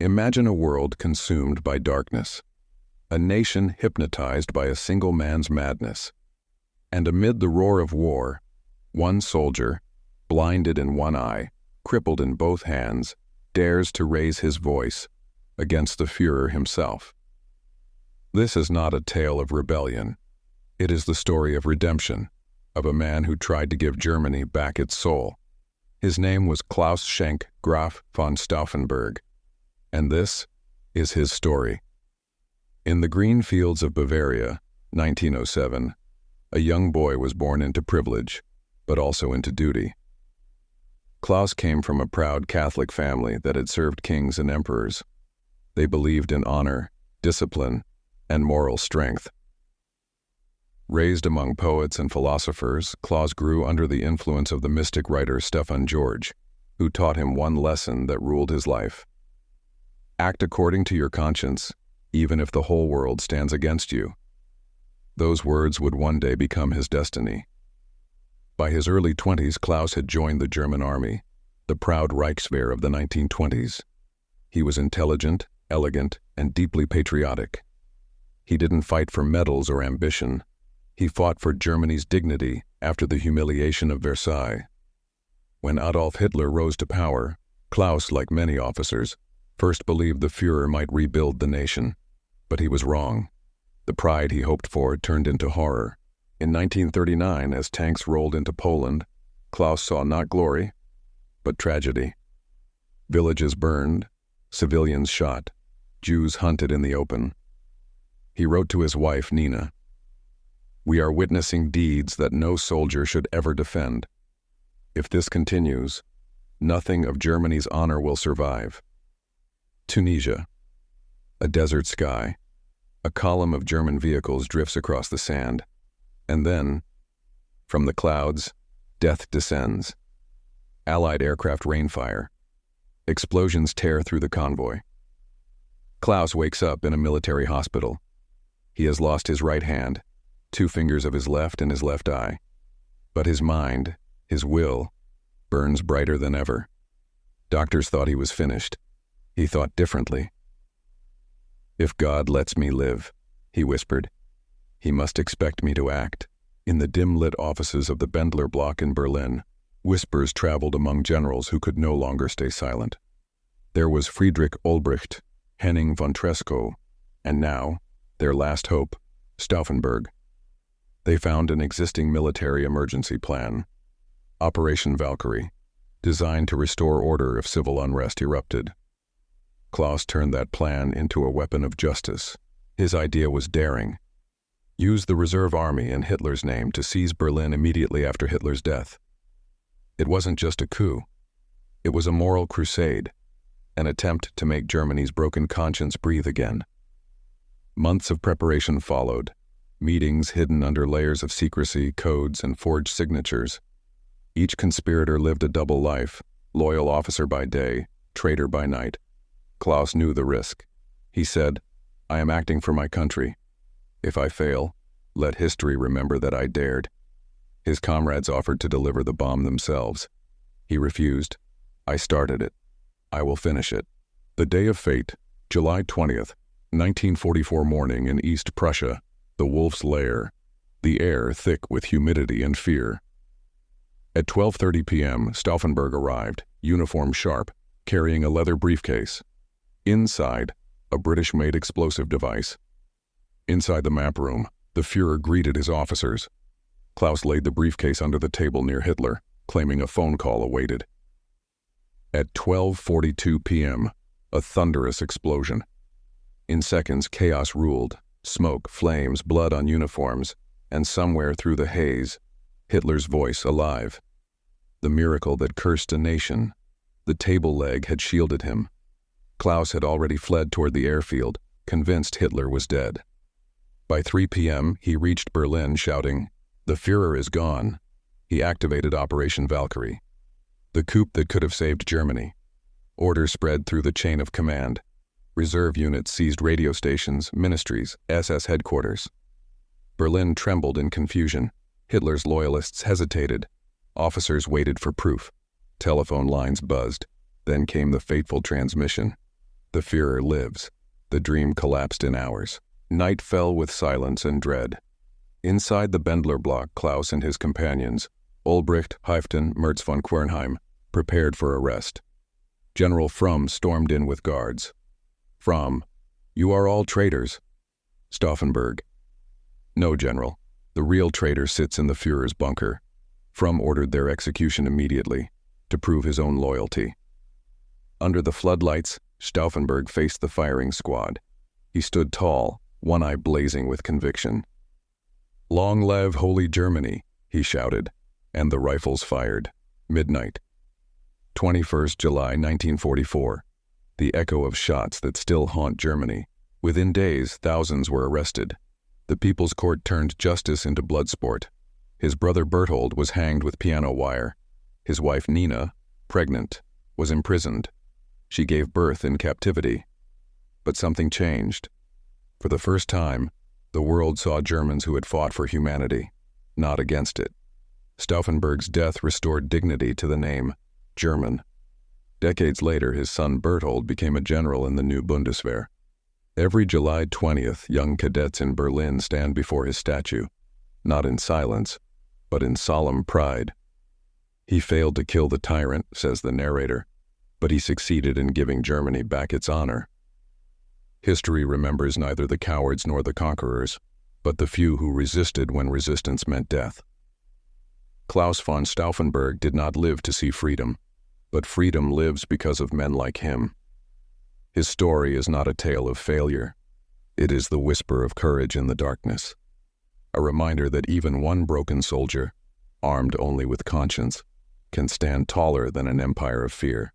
Imagine a world consumed by darkness, a nation hypnotized by a single man's madness. And amid the roar of war, one soldier, blinded in one eye, crippled in both hands, dares to raise his voice against the Führer himself. This is not a tale of rebellion. It is the story of redemption, of a man who tried to give Germany back its soul. His name was Claus Schenk Graf von Stauffenberg, and this is his story. In the green fields of Bavaria, 1907, a young boy was born into privilege, but also into duty. Claus came from a proud Catholic family that had served kings and emperors. They believed in honor, discipline, and moral strength. Raised among poets and philosophers, Claus grew under the influence of the mystic writer Stefan George, who taught him one lesson that ruled his life. Act according to your conscience, even if the whole world stands against you. Those words would one day become his destiny. By his early 20s, Claus had joined the German army, the proud Reichswehr of the 1920s. He was intelligent, elegant, and deeply patriotic. He didn't fight for medals or ambition. He fought for Germany's dignity after the humiliation of Versailles. When Adolf Hitler rose to power, Claus, like many officers, first believed the Führer might rebuild the nation. But he was wrong. The pride he hoped for turned into horror. In 1939, as tanks rolled into Poland, Claus saw not glory, but tragedy. Villages burned, civilians shot, Jews hunted in the open. He wrote to his wife, Nina, "We are witnessing deeds that no soldier should ever defend. If this continues, nothing of Germany's honor will survive." Tunisia. A desert sky. A column of German vehicles drifts across the sand. And then, from the clouds, death descends. Allied aircraft rain fire. Explosions tear through the convoy. Claus wakes up in a military hospital. He has lost his right hand, 2 fingers of his left and his left eye. But his mind, his will, burns brighter than ever. Doctors thought he was finished. He thought differently. "If God lets me live," he whispered, "he must expect me to act." In the dim-lit offices of the Bendler block in Berlin, whispers traveled among generals who could no longer stay silent. There was Friedrich Olbricht, Henning von Treschow, and now, their last hope, Stauffenberg. They found an existing military emergency plan, Operation Valkyrie, designed to restore order if civil unrest erupted. Claus turned that plan into a weapon of justice. His idea was daring. Use the reserve army in Hitler's name to seize Berlin immediately after Hitler's death. It wasn't just a coup. It was a moral crusade, an attempt to make Germany's broken conscience breathe again. Months of preparation followed, meetings hidden under layers of secrecy, codes, and forged signatures. Each conspirator lived a double life, loyal officer by day, traitor by night. Claus knew the risk. He said, "I am acting for my country. If I fail, let history remember that I dared." His comrades offered to deliver the bomb themselves. He refused. "I started it. I will finish it." The day of fate, July 20th, 1944 morning in East Prussia, the Wolf's Lair, the air thick with humidity and fear. At 12:30 p.m., Stauffenberg arrived, uniform sharp, carrying a leather briefcase. Inside, a British-made explosive device. Inside the map room, the Führer greeted his officers. Claus laid the briefcase under the table near Hitler, claiming a phone call awaited. At 12:42 p.m., a thunderous explosion. In seconds, chaos ruled. Smoke, flames, blood on uniforms, and somewhere through the haze, Hitler's voice alive. The miracle that cursed a nation. The table leg had shielded him. Claus had already fled toward the airfield, convinced Hitler was dead. By 3 p.m., he reached Berlin shouting, "The Führer is gone." He activated Operation Valkyrie, the coup that could have saved Germany. Orders spread through the chain of command. Reserve units seized radio stations, ministries, SS headquarters. Berlin trembled in confusion. Hitler's loyalists hesitated. Officers waited for proof. Telephone lines buzzed. Then came the fateful transmission. The Führer lives. The dream collapsed in hours. Night fell with silence and dread. Inside the Bendler block, Claus and his companions, Ulbricht, Haiften, Merz von Quernheim, prepared for arrest. General Fromm stormed in with guards. Fromm, "You are all traitors." Stauffenberg, "No, General. The real traitor sits in the Führer's bunker." Fromm ordered their execution immediately, to prove his own loyalty. Under the floodlights, Stauffenberg faced the firing squad. He stood tall, one eye blazing with conviction. "Long live Holy Germany," he shouted, and the rifles fired. Midnight. 21st July 1944. The echo of shots that still haunt Germany. Within days, thousands were arrested. The People's Court turned justice into bloodsport. His brother Berthold was hanged with piano wire. His wife Nina, pregnant, was imprisoned. She gave birth in captivity. But something changed. For the first time, the world saw Germans who had fought for humanity, not against it. Stauffenberg's death restored dignity to the name German. Decades later, his son Berthold became a general in the new Bundeswehr. Every July 20th, young cadets in Berlin stand before his statue, not in silence, but in solemn pride. He failed to kill the tyrant, says the narrator, but he succeeded in giving Germany back its honor. History remembers neither the cowards nor the conquerors, but the few who resisted when resistance meant death. Claus von Stauffenberg did not live to see freedom, but freedom lives because of men like him. His story is not a tale of failure. It is the whisper of courage in the darkness, a reminder that even one broken soldier, armed only with conscience, can stand taller than an empire of fear.